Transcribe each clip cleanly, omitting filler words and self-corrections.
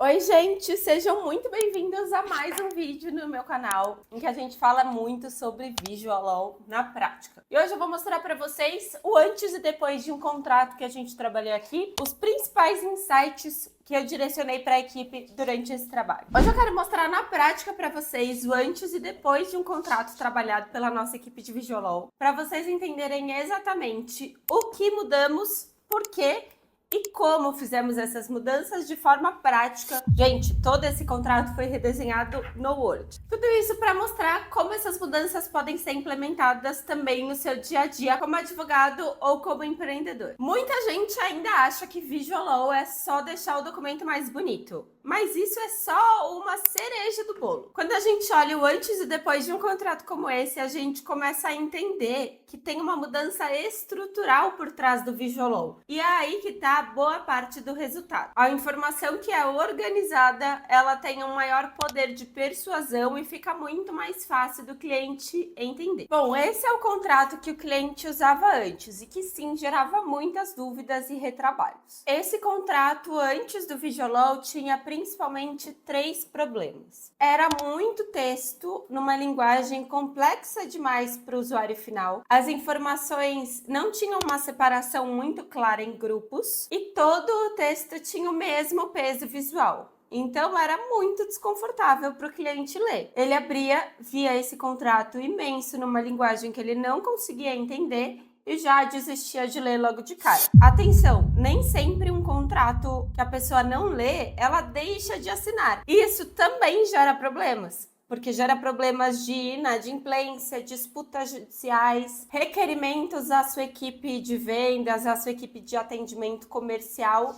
Oi, gente! Sejam muito bem-vindos a mais um vídeo no meu canal, em que a gente fala muito sobre Visual na prática. E hoje eu vou mostrar para vocês o antes e depois de um contrato que a gente trabalhou aqui, os principais insights que eu direcionei para a equipe durante esse trabalho. Hoje eu quero mostrar na prática para vocês o antes e depois de um contrato trabalhado pela nossa equipe de Visual, para vocês entenderem exatamente o que mudamos, por quê e como fizemos essas mudanças de forma prática. Gente, todo esse contrato foi redesenhado no Word. Tudo isso para mostrar como essas mudanças podem ser implementadas também no seu dia a dia como advogado ou como empreendedor. Muita gente ainda acha que Visual Law é só deixar o documento mais bonito, mas isso é só uma cereja do bolo. Quando a gente olha o antes e depois de um contrato como esse, a gente começa a entender que tem uma mudança estrutural por trás do Visual Law. E é aí que tá boa parte do resultado. A informação que é organizada, ela tem um maior poder de persuasão e fica muito mais fácil do cliente entender. Bom, esse é o contrato que o cliente usava antes e que sim gerava muitas dúvidas e retrabalhos. Esse contrato antes do Visual Law tinha principalmente 3 problemas. Era muito texto numa linguagem complexa demais para o usuário final. As informações não tinham uma separação muito clara em grupos e todo o texto tinha o mesmo peso visual. Então, era muito desconfortável para o cliente ler. Ele abria, via esse contrato imenso numa linguagem que ele não conseguia entender e já desistia de ler logo de cara. Atenção, nem sempre um contrato que a pessoa não lê, ela deixa de assinar. Isso também gera problemas, porque gera problemas de inadimplência, disputas judiciais, requerimentos à sua equipe de vendas, à sua equipe de atendimento comercial,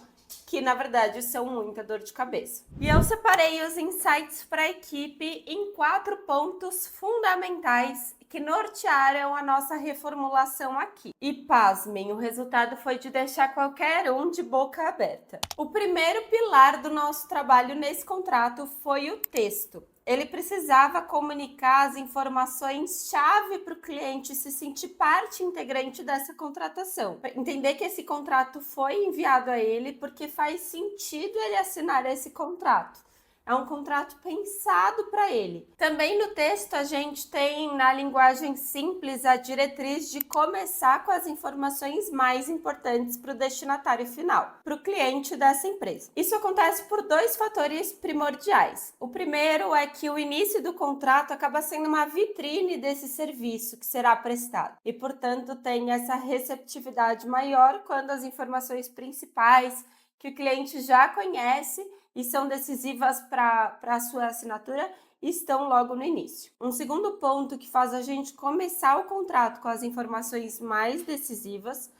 que na verdade são muita dor de cabeça. E eu separei os insights para a equipe em 4 pontos fundamentais que nortearam a nossa reformulação aqui. E pasmem, o resultado foi de deixar qualquer um de boca aberta. O primeiro pilar do nosso trabalho nesse contrato foi o texto. Ele precisava comunicar as informações-chave para o cliente se sentir parte integrante dessa contratação. Entender que esse contrato foi enviado a ele porque faz sentido ele assinar esse contrato. É um contrato pensado para ele. Também no texto a gente tem, na linguagem simples, a diretriz de começar com as informações mais importantes para o destinatário final, para o cliente dessa empresa. Isso acontece por 2 fatores primordiais. O primeiro é que o início do contrato acaba sendo uma vitrine desse serviço que será prestado e, portanto, tem essa receptividade maior quando as informações principais que o cliente já conhece e são decisivas para a sua assinatura estão logo no início. Um segundo ponto que faz a gente começar o contrato com as informações mais decisivas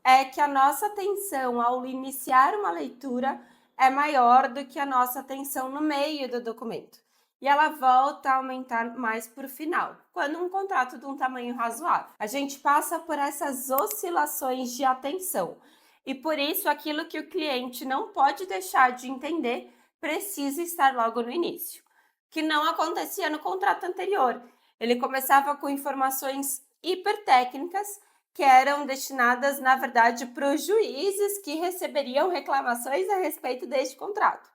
é que a nossa atenção ao iniciar uma leitura é maior do que a nossa atenção no meio do documento. E ela volta a aumentar mais para o final, quando um contrato de um tamanho razoável. A gente passa por essas oscilações de atenção. E por isso, aquilo que o cliente não pode deixar de entender precisa estar logo no início, que não acontecia no contrato anterior. Ele começava com informações hipertécnicas que eram destinadas, na verdade, para os juízes que receberiam reclamações a respeito deste contrato.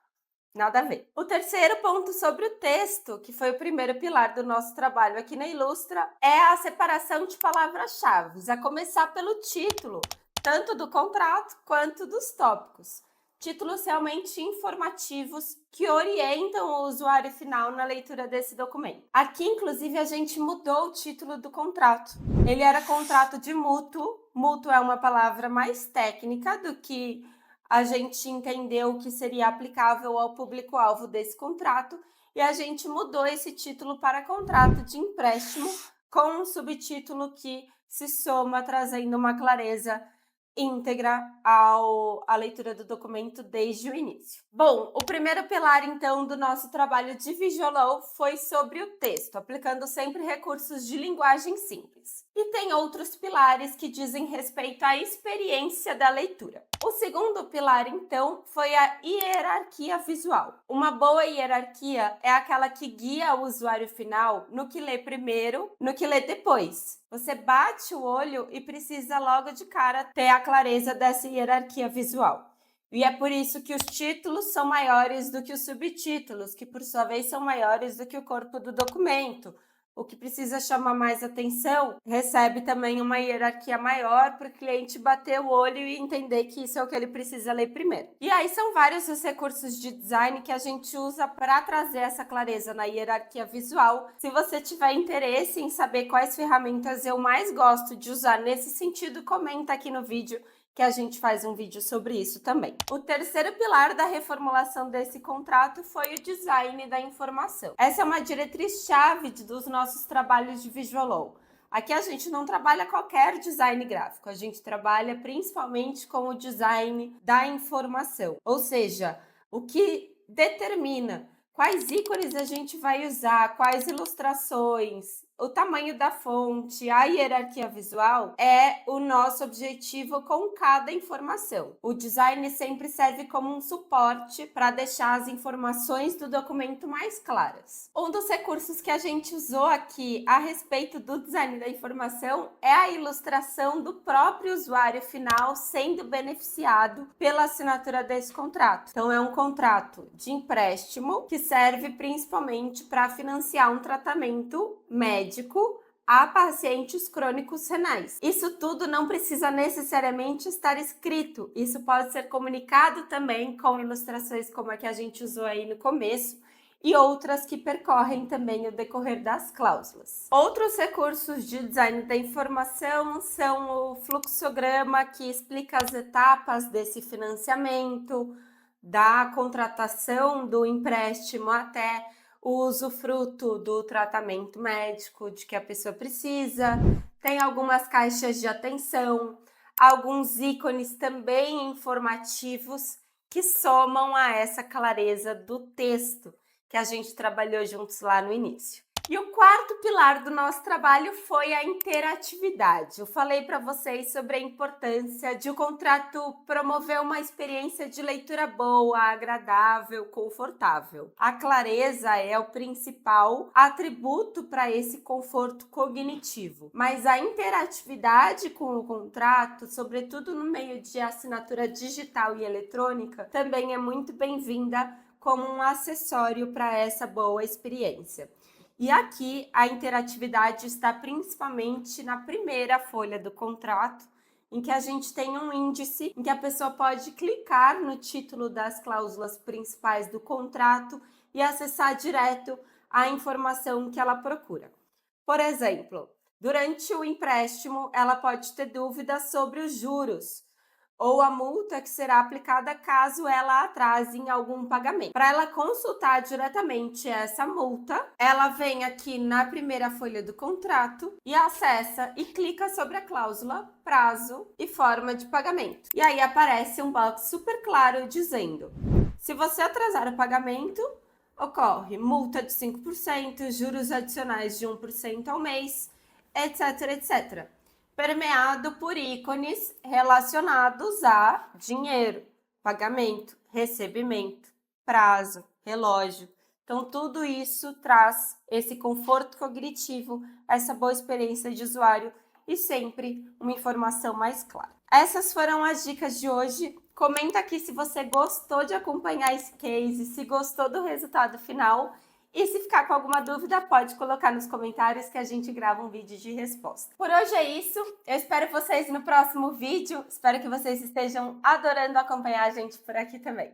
Nada a ver. O terceiro ponto sobre o texto, que foi o primeiro pilar do nosso trabalho aqui na Ilustra, é a separação de palavras-chave, a começar pelo título, tanto do contrato quanto dos tópicos. Títulos realmente informativos que orientam o usuário final na leitura desse documento. Aqui, inclusive, a gente mudou o título do contrato. Ele era contrato de mútuo. Mútuo é uma palavra mais técnica do que a gente entendeu que seria aplicável ao público-alvo desse contrato e a gente mudou esse título para contrato de empréstimo com um subtítulo que se soma, trazendo uma clareza íntegra à leitura do documento desde o início. Bom, o primeiro pilar, então, do nosso trabalho de Visual Law foi sobre o texto, aplicando sempre recursos de linguagem simples. E tem outros pilares que dizem respeito à experiência da leitura. O segundo pilar, então, foi a hierarquia visual. Uma boa hierarquia é aquela que guia o usuário final no que lê primeiro, no que lê depois. Você bate o olho e precisa logo de cara ter a clareza dessa hierarquia visual. E é por isso que os títulos são maiores do que os subtítulos, que por sua vez são maiores do que o corpo do documento. O que precisa chamar mais atenção recebe também uma hierarquia maior para o cliente bater o olho e entender que isso é o que ele precisa ler primeiro. E aí são vários os recursos de design que a gente usa para trazer essa clareza na hierarquia visual. Se você tiver interesse em saber quais ferramentas eu mais gosto de usar nesse sentido, comenta aqui no vídeo que a gente faz um vídeo sobre isso também. O terceiro pilar da reformulação desse contrato foi o design da informação. Essa é uma diretriz-chave dos nossos trabalhos de Visual Law. Aqui a gente não trabalha qualquer design gráfico, a gente trabalha principalmente com o design da informação, ou seja, o que determina quais ícones a gente vai usar, quais ilustrações, o tamanho da fonte, a hierarquia visual é o nosso objetivo com cada informação. O design sempre serve como um suporte para deixar as informações do documento mais claras. Um dos recursos que a gente usou aqui a respeito do design da informação é a ilustração do próprio usuário final sendo beneficiado pela assinatura desse contrato. Então, é um contrato de empréstimo que serve principalmente para financiar um tratamento médico a pacientes crônicos renais. Isso tudo não precisa necessariamente estar escrito, isso pode ser comunicado também com ilustrações como a que a gente usou aí no começo e outras que percorrem também o decorrer das cláusulas. Outros recursos de design da informação são o fluxograma, que explica as etapas desse financiamento, da contratação do empréstimo até o usufruto do tratamento médico de que a pessoa precisa. Tem algumas caixas de atenção, alguns ícones também informativos que somam a essa clareza do texto que a gente trabalhou juntos lá no início. E o quarto pilar do nosso trabalho foi a interatividade. Eu falei para vocês sobre a importância de o contrato promover uma experiência de leitura boa, agradável, confortável. A clareza é o principal atributo para esse conforto cognitivo, mas a interatividade com o contrato, sobretudo no meio de assinatura digital e eletrônica, também é muito bem-vinda como um acessório para essa boa experiência. E aqui a interatividade está principalmente na primeira folha do contrato, em que a gente tem um índice em que a pessoa pode clicar no título das cláusulas principais do contrato e acessar direto a informação que ela procura. Por exemplo, durante o empréstimo, ela pode ter dúvidas sobre os juros ou a multa que será aplicada caso ela atrase em algum pagamento. Para ela consultar diretamente essa multa, ela vem aqui na primeira folha do contrato e acessa e clica sobre a cláusula prazo e forma de pagamento. E aí aparece um box super claro dizendo: se você atrasar o pagamento, ocorre multa de 5%, juros adicionais de 1% ao mês, etc, etc. Permeado por ícones relacionados a dinheiro, pagamento, recebimento, prazo, relógio. Então, tudo isso traz esse conforto cognitivo, essa boa experiência de usuário e sempre uma informação mais clara. Essas foram as dicas de hoje. Comenta aqui se você gostou de acompanhar esse case, se gostou do resultado final. E se ficar com alguma dúvida, pode colocar nos comentários que a gente grava um vídeo de resposta. Por hoje é isso. Eu espero vocês no próximo vídeo. Espero que vocês estejam adorando acompanhar a gente por aqui também.